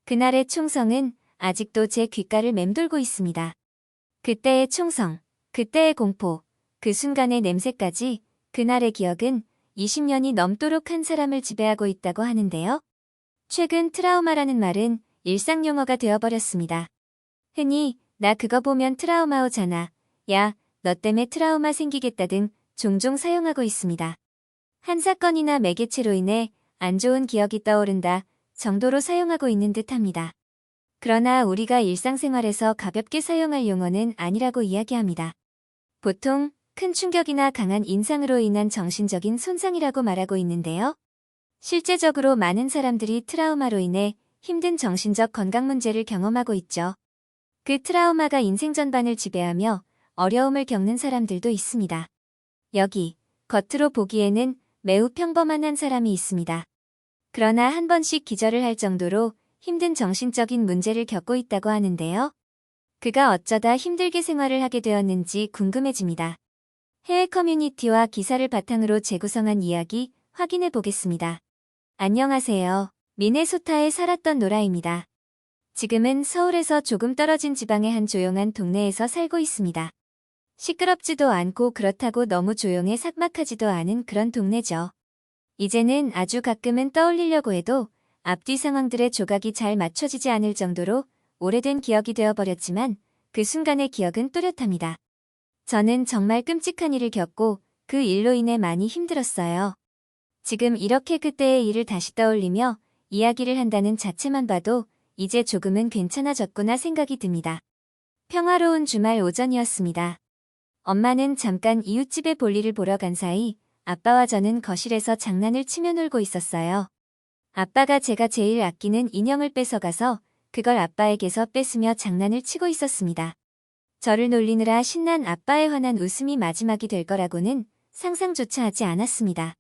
그날의 총성은 아직도 제 귓가를 맴돌고 있습니다. 그때의 총성, 그때의 공포, 그 순간의 냄새까지 그날의 기억은 20년이 넘도록 한 사람을 지배하고 있다고 하는데요. 최근 트라우마라는 말은 일상 용어가 되어버렸습니다. 흔히 나 그거 보면 트라우마 오잖아. 야, 너 때문에 트라우마 생기겠다 등 종종 사용하고 있습니다. 한 사건이나 매개체로 인해 안 좋은 기억이 떠오른다 정도로 사용하고 있는 듯합니다. 그러나 우리가 일상생활에서 가볍게 사용할 용어는 아니라고 이야기합니다. 보통 큰 충격이나 강한 인상으로 인한 정신적인 손상이라고 말하고 있는데요. 실제적으로 많은 사람들이 트라우마로 인해 힘든 정신적 건강 문제를 경험하고 있죠. 그 트라우마가 인생 전반을 지배하며 어려움을 겪는 사람들도 있습니다. 여기 겉으로 보기에는 매우 평범한 한 사람이 있습니다. 그러나 한 번씩 기절을 할 정도로 힘든 정신적인 문제를 겪고 있다고 하는데요. 그가 어쩌다 힘들게 생활을 하게 되었는지 궁금해집니다. 해외 커뮤니티와 기사를 바탕으로 재구성한 이야기 확인해 보겠습니다. 안녕하세요. 미네소타에 살았던 노라입니다. 지금은 서울에서 조금 떨어진 지방의 한 조용한 동네에서 살고 있습니다. 시끄럽지도 않고 그렇다고 너무 조용해 삭막하지도 않은 그런 동네죠. 이제는 아주 가끔은 떠올리려고 해도 앞뒤 상황들의 조각이 잘 맞춰지지 않을 정도로 오래된 기억이 되어버렸지만 그 순간의 기억은 또렷합니다. 저는 정말 끔찍한 일을 겪고 그 일로 인해 많이 힘들었어요. 지금 이렇게 그때의 일을 다시 떠올리며 이야기를 한다는 자체만 봐도 이제 조금은 괜찮아졌구나 생각이 듭니다. 평화로운 주말 오전이었습니다. 엄마는 잠깐 이웃집에 볼일을 보러 간 사이 아빠와 저는 거실에서 장난을 치며 놀고 있었어요. 아빠가 제가 제일 아끼는 인형을 뺏어가서 그걸 아빠에게서 뺏으며 장난을 치고 있었습니다. 저를 놀리느라 신난 아빠에 환한 웃음이 마지막이 될 거라고는 상상조차 하지 않았습니다.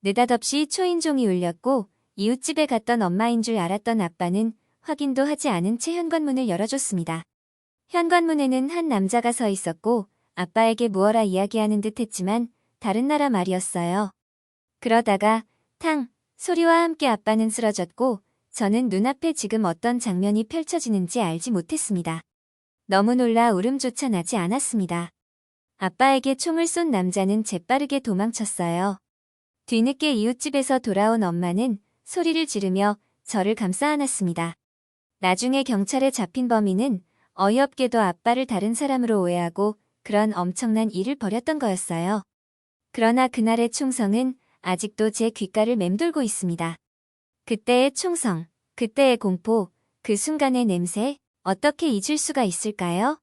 느닷없이 초인종이 울렸고 이웃집에 갔던 엄마인 줄 알았던 아빠는 확인도 하지 않은 채 현관문을 열어줬습니다. 현관문에는 한 남자가 서 있었고 아빠에게 무어라 이야기하는 듯 했지만 다른 나라 말이었어요. 그러다가 탕 소리와 함께 아빠는 쓰러졌고 저는 눈앞에 지금 어떤 장면이 펼쳐지는지 알지 못했습니다. 너무 놀라 울음조차 나지 않았습니다. 아빠에게 총을 쏜 남자는 재빠르게 도망쳤어요. 뒤늦게 이웃집에서 돌아온 엄마는 소리를 지르며 저를 감싸 안았습니다. 나중에 경찰에 잡힌 범인은 어이없게도 아빠를 다른 사람으로 오해하고 그런 엄청난 일을 벌였던 거였어요. 그러나 그날의 총성은 아직도 제 귓가를 맴돌고 있습니다. 그때의 총성, 그때의 공포, 그 순간의 냄새, 어떻게 잊을 수가 있을까요?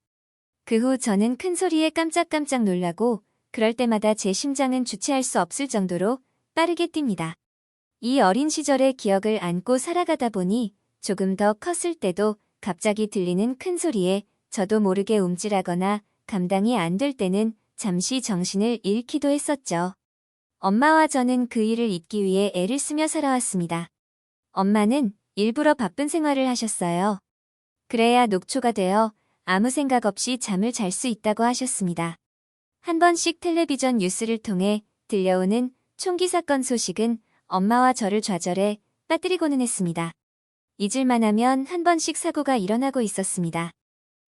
그 후 저는 큰 소리에 깜짝깜짝 놀라고 그럴 때마다 제 심장은 주체할 수 없을 정도로 빠르게 뜁니다. 이 어린 시절의 기억을 안고 살아가다 보니 조금 더 컸을 때도 갑자기 들리는 큰 소리에 저도 모르게 움찔하거나 감당이 안 될 때는 잠시 정신을 잃기도 했었죠. 엄마와 저는 그 일을 잊기 위해 애를 쓰며 살아왔습니다. 엄마는 일부러 바쁜 생활을 하셨어요. 그래야 녹초가 되어 아무 생각 없이 잠을 잘 수 있다고 하셨습니다. 한 번씩 텔레비전 뉴스를 통해 들려오는 총기 사건 소식은 엄마와 저를 좌절해 빠뜨리고는 했습니다. 잊을만 하면 한 번씩 사고가 일어나고 있었습니다.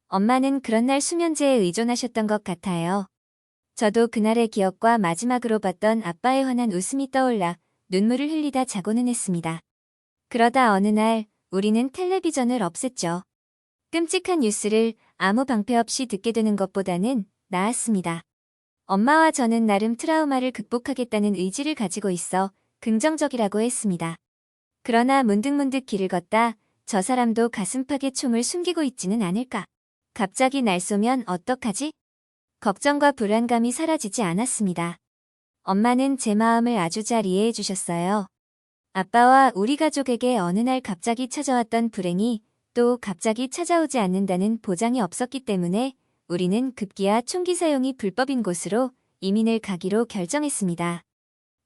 엄마는 그런 날 수면제에 의존하셨던 것 같아요. 저도 그날의 기억과 마지막으로 봤던 아빠에 환한 웃음이 떠올라 눈물을 흘리다 자고는 했습니다. 그러다 어느 날 우리는 텔레비전을 없앴죠. 끔찍한 뉴스를 아무 방패 없이 듣게 되는 것보다는 나았습니다. 엄마와 저는 나름 트라우마를 극복하겠다는 의지를 가지고 있어 긍정적이라고 했습니다. 그러나 문득문득 길을 걷다 저 사람도 가슴팍에 총을 숨기고 있지는 않을까? 갑자기 날 쏘면 어떡하지? 걱정과 불안감이 사라지지 않았습니다. 엄마는 제 마음을 아주 잘 이해해 주셨어요. 아빠와 우리 가족에게 어느 날 갑자기 찾아왔던 불행이 또 갑자기 찾아오지 않는다는 보장이 없었기 때문에 우리는 급기야 총기 사용이 불법인 곳으로 이민을 가기로 결정했습니다.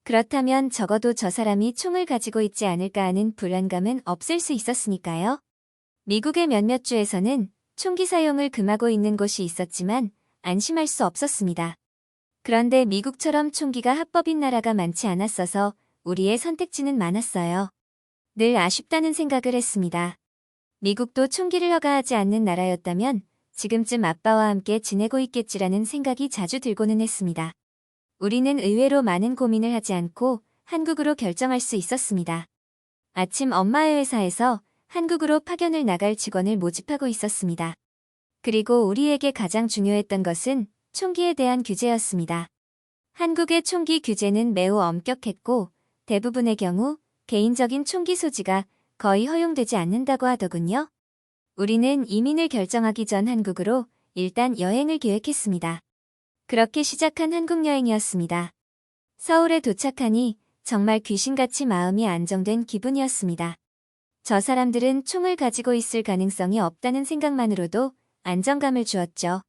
그렇다면 적어도 저 사람이 총을 가지고 있지 않을까 하는 불안감은 없앨 수 있었으니까요. 미국의 몇몇 주에서는 총기 사용을 금하고 있는 곳이 있었지만 안심할 수 없었습니다. 그런데 미국처럼 총기가 합법인 나라가 많지 않았어서 우리의 선택지는 많았어요. 늘 아쉽다는 생각을 했습니다. 미국도 총기를 허가하지 않는 나라였다면 지금쯤 아빠와 함께 지내고 있겠지라는 생각이 자주 들고는 했습니다. 우리는 의외로 많은 고민을 하지 않고 한국으로 결정할 수 있었습니다. 아침 엄마의 회사에서 한국으로 파견을 나갈 직원을 모집하고 있었습니다. 그리고 우리에게 가장 중요했던 것은 총기에 대한 규제였습니다. 한국의 총기 규제는 매우 엄격했고 대부분의 경우 개인적인 총기 소지가 거의 허용되지 않는다고 하더군요. 우리는 이민을 결정하기 전 한국으로 일단 여행을 계획했습니다. 그렇게 시작한 한국 여행이었습니다. 서울에 도착하니 정말 귀신같이 마음이 안정된 기분이었습니다. 저 사람들은 총을 가지고 있을 가능성이 없다는 생각만으로도 안정감을 주었죠.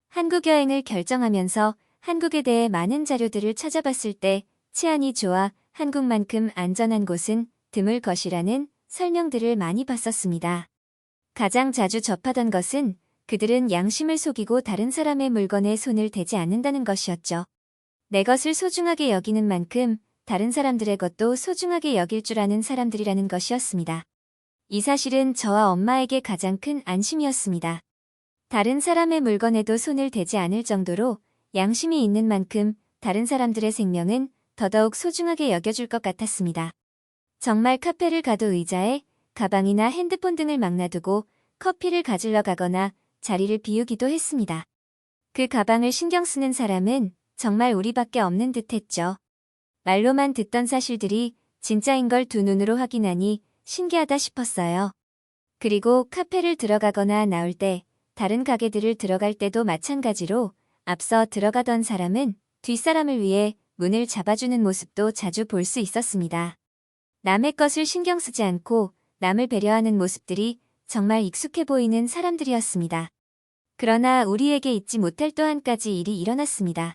한국 여행을 결정하면서 한국에 대해 많은 자료들을 찾아봤을 때 치안이 좋아 한국만큼 안전한 곳은 드물 것이라는 설명들을 많이 봤었습니다. 가장 자주 접하던 것은 그들은 양심을 속이고 다른 사람의 물건에 손을 대지 않는다는 것이었죠. 내 것을 소중하게 여기는 만큼 다른 사람들의 것도 소중하게 여길 줄 아는 사람들이라는 것이었습니다. 이 사실은 저와 엄마에게 가장 큰 안심이었습니다. 다른 사람의 물건에도 손을 대지 않을 정도로 양심이 있는 만큼 다른 사람들의 생명은 더더욱 소중하게 여겨줄 것 같았습니다. 정말 카페를 가도 의자에 가방이나 핸드폰 등을 막 놔두고 커피를 가지러 가거나 자리를 비우기도 했습니다. 그 가방을 신경 쓰는 사람은 정말 우리밖에 없는 듯했죠. 말로만 듣던 사실들이 진짜인 걸 두 눈으로 확인하니 신기하다 싶었어요. 그리고 카페를 들어가거나 나올 때, 다른 가게들을 들어갈 때도 마찬가지로 앞서 들어가던 사람은 뒷사람을 위해 문을 잡아주는 모습도 자주 볼 수 있었습니다. 남의 것을 신경 쓰지 않고 남을 배려하는 모습들이 정말 익숙해 보이는 사람들이었습니다. 그러나 우리에게 잊지 못할 또 한 가지 일이 일어났습니다.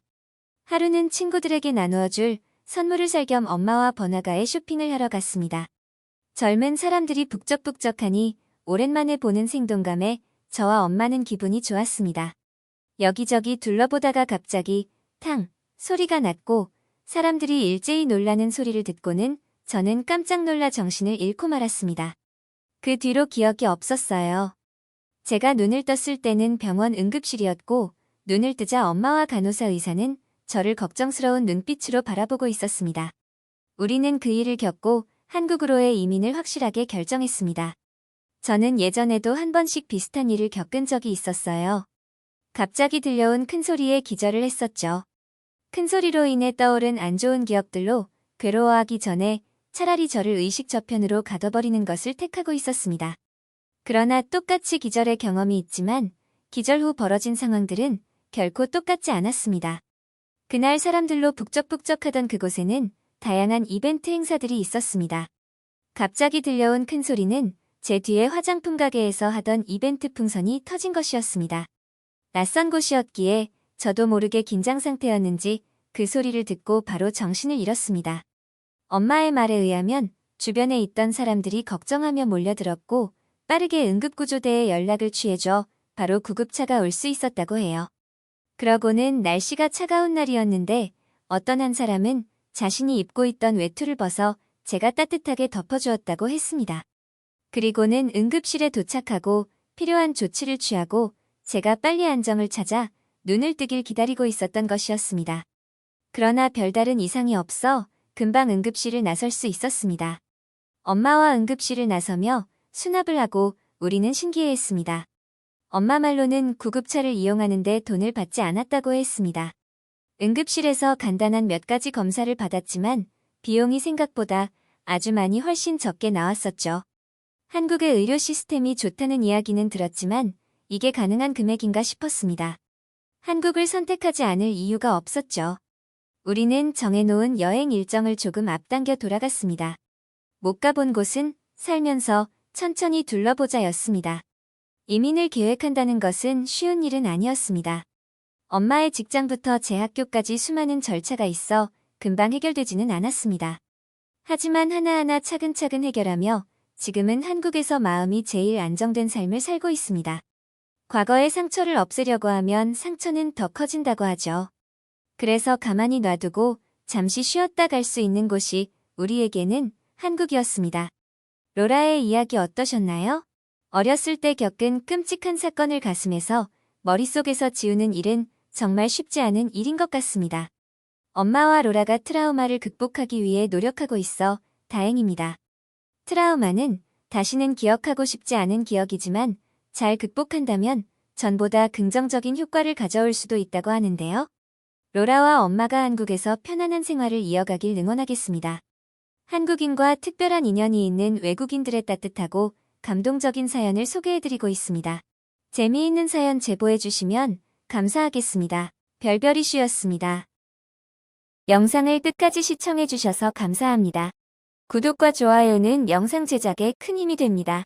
하루는 친구들에게 나누어 줄 선물을 살 겸 엄마와 번화가에 쇼핑을 하러 갔습니다. 젊은 사람들이 북적북적하니 오랜만에 보는 생동감에 저와 엄마는 기분이 좋았습니다. 여기저기 둘러보다가 갑자기 탕 소리가 났고 사람들이 일제히 놀라는 소리를 듣고는 저는 깜짝 놀라 정신을 잃고 말았습니다. 그 뒤로 기억이 없었어요. 제가 눈을 떴을 때는 병원 응급실이었고 눈을 뜨자 엄마와 간호사 의사는 저를 걱정스러운 눈빛으로 바라보고 있었습니다. 우리는 그 일을 겪고 한국으로의 이민을 확실하게 결정했습니다. 저는 예전에도 한 번씩 비슷한 일을 겪은 적이 있었어요. 갑자기 들려온 큰 소리에 기절을 했었죠. 큰 소리로 인해 떠오른 안 좋은 기억들로 괴로워하기 전에 차라리 저를 의식 저편으로 가둬버리는 것을 택하고 있었습니다. 그러나 똑같이 기절의 경험이 있지만 기절 후 벌어진 상황들은 결코 똑같지 않았습니다. 그날 사람들로 북적북적하던 그곳에는 다양한 이벤트 행사들이 있었습니다. 갑자기 들려온 큰 소리는 제 뒤에 화장품 가게에서 하던 이벤트 풍선이 터진 것이었습니다. 낯선 곳이었기에 저도 모르게 긴장 상태였는지 그 소리를 듣고 바로 정신을 잃었습니다. 엄마의 말에 의하면 주변에 있던 사람들이 걱정하며 몰려들었고 빠르게 응급구조대에 연락을 취해줘 바로 구급차가 올 수 있었다고 해요. 그러고는 날씨가 차가운 날이었는데 어떤 한 사람은 자신이 입고 있던 외투를 벗어 제가 따뜻하게 덮어주었다고 했습니다. 그리고는 응급실에 도착하고 필요한 조치를 취하고 제가 빨리 안정을 찾아 눈을 뜨길 기다리고 있었던 것이었습니다. 그러나 별다른 이상이 없어 금방 응급실을 나설 수 있었습니다. 엄마와 응급실을 나서며 수납을 하고 우리는 신기해했습니다. 엄마 말로는 구급차를 이용하는데 돈을 받지 않았다고 했습니다. 응급실에서 간단한 몇 가지 검사를 받았지만 비용이 생각보다 아주 많이 훨씬 적게 나왔었죠. 한국의 의료 시스템이 좋다는 이야기는 들었지만 이게 가능한 금액인가 싶었습니다. 한국을 선택하지 않을 이유가 없었죠. 우리는 정해놓은 여행 일정을 조금 앞당겨 돌아갔습니다. 못 가본 곳은 살면서 천천히 둘러보자였습니다. 이민을 계획한다는 것은 쉬운 일은 아니었습니다. 엄마의 직장부터 제 학교까지 수많은 절차가 있어 금방 해결되지는 않았습니다. 하지만 하나하나 차근차근 해결하며 지금은 한국에서 마음이 제일 안정된 삶을 살고 있습니다. 과거의 상처를 없애려고 하면 상처는 더 커진다고 하죠. 그래서 가만히 놔두고 잠시 쉬었다 갈 수 있는 곳이 우리에게는 한국이었습니다. 로라의 이야기 어떠셨나요? 어렸을 때 겪은 끔찍한 사건을 가슴에서 머릿속에서 지우는 일은 정말 쉽지 않은 일인 것 같습니다. 엄마와 로라가 트라우마를 극복하기 위해 노력하고 있어 다행입니다. 트라우마는 다시는 기억하고 싶지 않은 기억이지만 잘 극복한다면 전보다 긍정적인 효과를 가져올 수도 있다고 하는데요. 로라와 엄마가 한국에서 편안한 생활을 이어가길 응원하겠습니다. 한국인과 특별한 인연이 있는 외국인들의 따뜻하고 감동적인 사연을 소개해드리고 있습니다. 재미있는 사연 제보해주시면 감사하겠습니다. 별별 이슈였습니다. 영상을 끝까지 시청해주셔서 감사합니다. 구독과 좋아요는 영상 제작에 큰 힘이 됩니다.